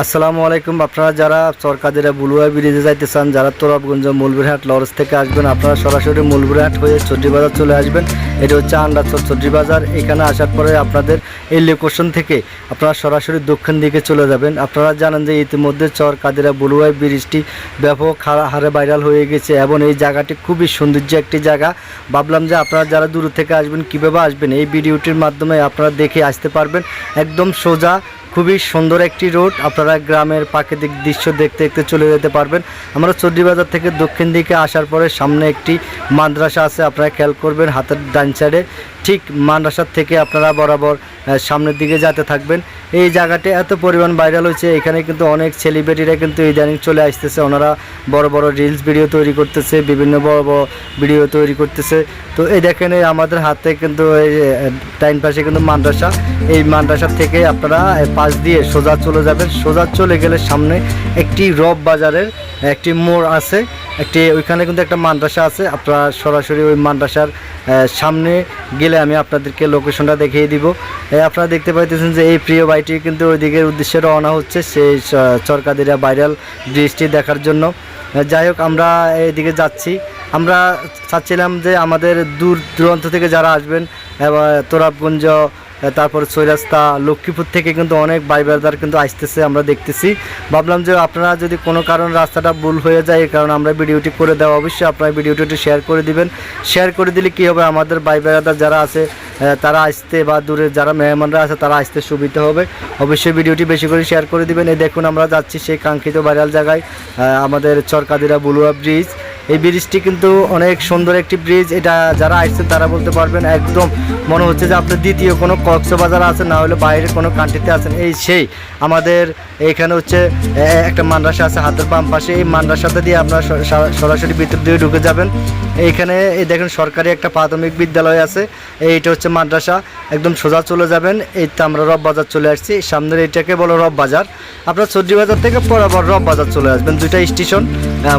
আসসালামু আলাইকুম। আপনারা যারা চরকাদিরা বুলুয়া ব্রিজে যাইতে চান, যারা তোরাবগঞ্জ মৌলভীরহাট লঞ্চ থেকে আসবেন, আপনারা সরাসরি মৌলভীরহাট হয়ে চৌধুরী বাজার চলে আসবেন। এটা হচ্ছে আন্ডারচর চৌধুরী বাজার। এখানে আসার পরে আপনাদের এই লোকেশন থেকে আপনারা সরাসরি দক্ষিণ দিকে চলে যাবেন। আপনারা জানেন যে ইতিমধ্যে চরকাদিরা বুলুয়া ব্রিজটি ব্যাপক হারে ভাইরাল হয়ে গেছে এবং এই জায়গাটি খুবই সৌন্দর্য একটি জায়গা। ভাবলাম যে আপনারা যারা দূর থেকে আসবেন কীভাবে আসবেন, এই ভিডিওটির মাধ্যমে আপনারা দেখে আসতে পারবেন। একদম সোজা, খুবই সুন্দর একটি রোড। আপনারা গ্রামের প্রাকৃতিক দৃশ্য দেখতে দেখতে চলে যেতে পারবেন। আমরা চৌধুরী বাজার থেকে দক্ষিণ দিকে আসার পরে সামনে একটি মাদ্রাসা আছে, আপনারা খেয়াল করবেন হাতের ডান সাইডে। ঠিক মাদ্রাসার থেকে আপনারা বরাবর সামনের দিকে যেতে থাকবেন। এই জায়গাটি এত পরিমাণ ভাইরাল হয়েছে, এখানে কিন্তু অনেক সেলিব্রিটিরা কিন্তু ইদানিং চলে আসতেছে। ওনারা বড় বড় রিলস ভিডিও তৈরি করতেছে, বিভিন্ন বড় বড় ভিডিও তৈরি করতেছে। তো এই দেখেন আমাদের হাতে কিন্তু এই ডাইন পাশে কিন্তু মাদ্রাসা। এই মাদ্রাসার থেকে আপনারা পাশ দিয়ে সোজা চলে যাবেন। সোজা চলে গেলে সামনে একটি রব বাজারের একটি মোড় আছে, ওইখানে কিন্তু একটা মাদ্রাসা আছে। আপনারা সরাসরি ওই মাদ্রাসার সামনে গেলে আমি আপনাদেরকে লোকেশনটা দেখিয়ে দিব। আপনারা দেখতে পাইতেছেন যে এই প্রিয় ভাইটি কিন্তু ওই দিকের উদ্দেশ্যে রওনা হচ্ছে, সেই চরকাদিরা ভাইরাল ব্রিজটি দেখার জন্য। যাই হোক, আমরা এইদিকে যাচ্ছি। আমরা চাচ্ছিলাম যে আমাদের দূর দূরান্ত থেকে যারা আসবেন, তোরাবগঞ্জ, তারপর চৌরাস্তা, লক্ষ্মীপুর থেকে কিন্তু অনেক ভাই ব্রাদার কিন্তু আসতেছে, আমরা দেখতেছি। ভাবলাম যে আপনারা যদি কোনো কারণ রাস্তাটা ভুল হয়ে যায়, কারণ আমরা ভিডিওটি করে দেওয়া, অবশ্যই আপনারা ভিডিওটি শেয়ার করে দিবেন। শেয়ার করে দিলে কী হবে, আমাদের ভাই ব্রাদার যারা আছে তারা আসতে, বা দূরে যারা মেহমানরা আছে তারা আসতে সুবিধা হবে। অবশ্যই ভিডিওটি বেশি করে শেয়ার করে দিবেন। এই দেখুন আমরা যাচ্ছি সেই কাঙ্ক্ষিত ভাইরাল জায়গায়, আমাদের চরকাদিরা বুলুয়া ব্রিজ। এই ব্রিজটি কিন্তু অনেক সুন্দর একটি ব্রিজ। এটা যারা আসছেন তারা বলতে পারবেন, একদম মনে হচ্ছে যে আপনার দ্বিতীয় কোনো কক্সবাজার আছে, না হলে বাইরের কোনো কান্ট্রিতে আছেন। এই সেই আমাদের এইখানে হচ্ছে একটা মাদ্রাসা আছে হাতের বাম পাশে। এই মাদ্রাসাতে দিয়ে আপনারা সরাসরি ভিতর দিয়ে ঢুকে যাবেন। এইখানে এই দেখেন সরকারি একটা প্রাথমিক বিদ্যালয় আছে, এইটা হচ্ছে মাদ্রাসা। একদম সোজা চলে যাবেন। এই তো আমরা রব বাজার চলে আসছি। সামনের এইটাকে বলো রব বাজার। আপনার চৌধুরী বাজার থেকে বরাবর রব বাজার চলে আসবেন। দুইটা স্টেশন,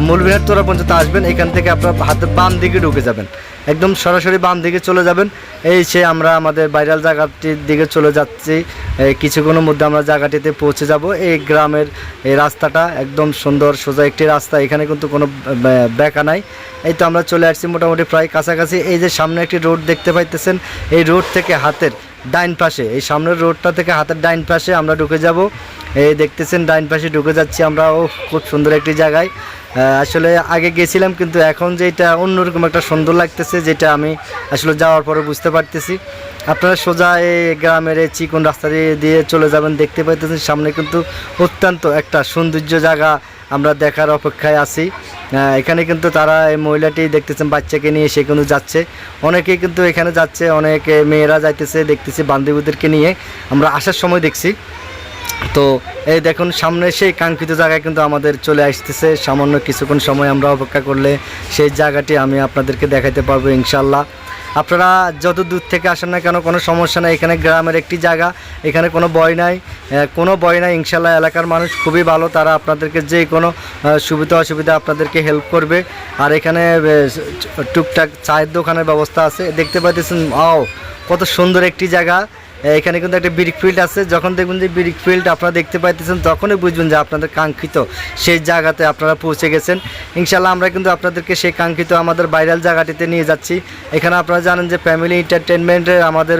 মৌলভীরহাট তোরা পর্যন্ত আসবেন। এখান থেকে আপনার হাতের বাম দিকে ঢুকে যাবেন, একদম সরাসরি বাম দিকে চলে যাবেন। এই সে আমরা আমাদের ভাইরাল জায়গাটির দিকে চলে যাচ্ছি। কিছুক্ষণের মধ্যে আমরা জায়গাটিতে পৌঁছে যাব। এই গ্রামের এই রাস্তাটা একদম সুন্দর সোজা একটি রাস্তা, এখানে কিন্তু কোনো বেঁকা নাই। এই তো আমরা চলে আসছি মোটামুটি প্রায় কাছাকাছি। এই যে সামনে একটি রোড দেখতে পাইতেছেন, এই রোড থেকে হাতের ডাইন পাশে, এই সামনের রোডটা থেকে হাতের ডাইন পাশে আমরা ঢুকে যাব। এই দেখতেছেন ডাইন পাশে ঢুকে যাচ্ছি আমরা। ও খুব সুন্দর একটি জায়গায়। আসলে আগে গেছিলাম, কিন্তু এখন যেটা অন্যরকম একটা সুন্দর লাগতেছে, যেটা আমি আসলে যাওয়ার পরে বুঝতে পারতেছি। আপনারা সোজা এই গ্রামের এই চিকন রাস্তা দিয়ে চলে যাবেন। দেখতে পাইতেছেন সামনে কিন্তু অত্যন্ত একটা সৌন্দর্য জায়গা, আমরা দেখার অপেক্ষায় আছি। এখানে কিন্তু তারা এই মহিলাটি দেখতেছেন বাচ্চাকে নিয়ে সে কিন্তু যাচ্ছে। অনেকেই কিন্তু এখানে যাচ্ছে, অনেকে মেয়েরা যাইতেছে দেখতেছি বান্ধবীদেরকে নিয়ে, আমরা আসার সময় দেখছি। তো এই দেখুন সামনে সেই কাঙ্ক্ষিত জায়গায় কিন্তু আমাদের চলে আসতেছে। সামান্য কিছুক্ষণ সময় আমরা অপেক্ষা করলে সেই জায়গাটি আমি আপনাদেরকে দেখাতে পারবো ইনশাল্লাহ। আপনারা যত দূর থেকে আসেন না কেন, কোনো সমস্যা নাই। এখানে গ্রামের একটি জায়গা, এখানে কোনো ভয় নাই, ইনশাল্লাহ। এলাকার মানুষ খুবই ভালো, তারা আপনাদেরকে যে কোনো সুবিধা অসুবিধা আপনাদেরকে হেল্প করবে। আর এখানে টুকটাক চায়ের দোকানের ব্যবস্থা আছে, দেখতে পাইতেছেন। কত সুন্দর একটি জায়গা। এখানে কিন্তু একটা ব্রিক ফিল্ড আছে। যখন দেখবেন যে ব্রিক ফিল্ড আপনারা দেখতে পাইতেছেন, তখনই বুঝবেন যে আপনাদের কাঙ্ক্ষিত সেই জায়গাতে আপনারা পৌঁছে গেছেন। ইনশাল্লাহ আমরা কিন্তু আপনাদেরকে সেই কাঙ্ক্ষিত আমাদের ভাইরাল জায়গাটিতে নিয়ে যাচ্ছি। এখানে আপনারা জানেন যে ফ্যামিলি এন্টারটেনমেন্টের আমাদের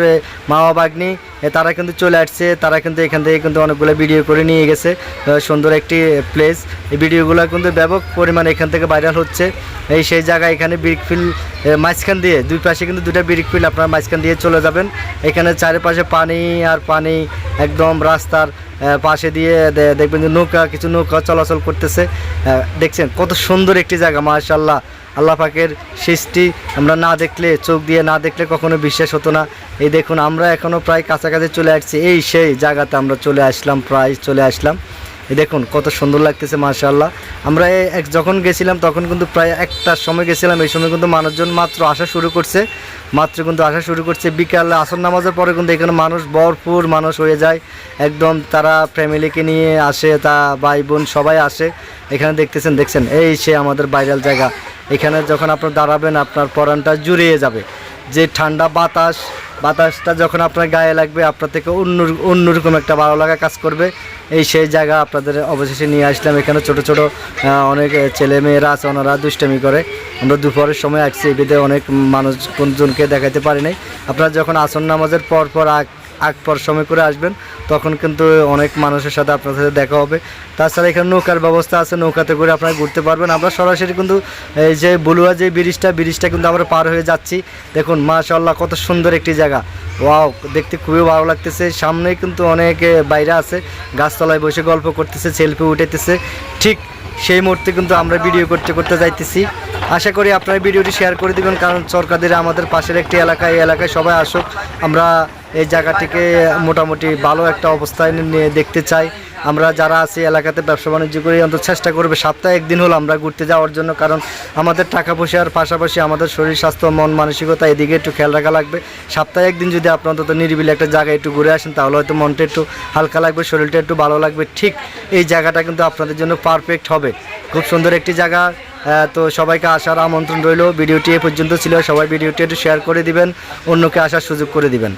মা বাগ্নি তারা কিন্তু চলে আসছে। তারা কিন্তু এখান থেকে কিন্তু অনেকগুলো ভিডিও করে নিয়ে গেছে। সুন্দর একটি প্লেস। এই ভিডিওগুলো কিন্তু ব্যাপক পরিমাণে এখান থেকে ভাইরাল হচ্ছে। এই সেই জায়গায় এখানে ব্রিক ফিল্ড মাঝখান দিয়ে, দুই পাশে কিন্তু দুটা ব্রিক ফিল্ড, আপনারা মাঝখান দিয়ে চলে যাবেন। এখানে চারিপাশে পানি আর পানি, একদম রাস্তার পাশে দিয়ে দেখবেন যে কিছু নৌকা চলাচল করতেছে। দেখছেন কত সুন্দর একটি জায়গা, মাশাআল্লাহ। আল্লাহ পাকের সৃষ্টি, আমরা না দেখলে, চোখ দিয়ে না দেখলে কখনো বিশ্বাস হতো না। এই দেখুন আমরা এখনও প্রায় কাছাকাছি চলে আসছি। এই সেই জায়গাতে আমরা চলে আসলাম। এই দেখুন কত সুন্দর লাগতেছে, মাশাআল্লাহ। আমরা যখন গেছিলাম তখন কিন্তু প্রায় একটার সময় গেছিলাম। এই সময় কিন্তু মানুষজন মাত্র আসা শুরু করছে। বিকালে আসর নামাজের পরে কিন্তু এখানে মানুষ ভরপুর মানুষ হয়ে যায়। একদম তারা ফ্যামিলিকে নিয়ে আসে, তা ভাই বোন সবাই আসে এখানে। দেখছেন এই সে আমাদের ভাইরাল জায়গা। এখানে যখন আপনার দাঁড়াবেন, আপনার পরানটা জুড়িয়ে যাবে। যে ঠান্ডা বাতাস, বাতাসটা যখন আপনার গায়ে লাগবে আপনার থেকে অন্যরকম একটা ভালো লাগা কাজ করবে। এই সেই জায়গা আপনাদের অবশেষে নিয়ে আসলাম। এখানে ছোট ছোট অনেক ছেলে মেয়েরা আছে, ওনারা দুষ্টামি করে। আমরা দুপুরের সময় আসছি, এদিকে অনেক মানুষজনকে দেখাতে পারি নাই। আপনারা যখন আসর নামাজের পর আগ পর সময় করে আসবেন তখন কিন্তু অনেক মানুষের সাথে আপনার সাথে দেখা হবে। তাছাড়া এখানে নৌকার ব্যবস্থা আছে, নৌকাতে করে আপনারা ঘুরতে পারবেন। আমরা সরাসরি কিন্তু এই যে বলুয়া যে ব্রিজটা কিন্তু আমরা পার হয়ে যাচ্ছি। দেখুন মাশাআল্লাহ কত সুন্দর একটি জায়গা, ওয়াও, দেখতে খুবই ভালো লাগতেছে। সামনেই কিন্তু অনেক বাইরে আছে, গাছতলায় বসে গল্প করতেছে, সেলফি উঠাইতেছে। ঠিক সেই মুহূর্তে কিন্তু আমরা ভিডিও করতে যাইতেছি। আশা করি আপনারা ভিডিওটি শেয়ার করে দেবেন, কারণ চরকাদির আমাদের পাশের একটি এলাকা, এই এলাকায় সবাই আসুক। আমরা এই জায়গাটিকে মোটামুটি ভালো একটা অবস্থায় নিয়ে দেখতে চাই। আমরা যারা আছি এলাকাতে ব্যবসা বাণিজ্য করি, অন্তত চেষ্টা করবে সপ্তাহে একদিন হলো আমরা ঘুরতে যাওয়ার জন্য, কারণ আমাদের টাকা পয়সার পাশাপাশি আমাদের শরীর স্বাস্থ্য মন মানসিকতা এদিকে একটু খেয়াল রাখা লাগবে। সপ্তাহে একদিন যদি আপনি অন্তত নিরিবিলি একটা জায়গায় একটু ঘুরে আসেন তাহলে হয়তো মনটা একটু হালকা লাগবে, শরীরটা একটু ভালো লাগবে। ঠিক এই জায়গাটা কিন্তু আপনাদের জন্য পারফেক্ট হবে, খুব সুন্দর একটি জায়গা। তো সবাইকে আসার আমন্ত্রণ রইল। ভিডিওটি এ পর্যন্ত ছিল, সবাই ভিডিওটি একটু শেয়ার করে দিবেন, অন্যকে আসার সুযোগ করে দিবেন।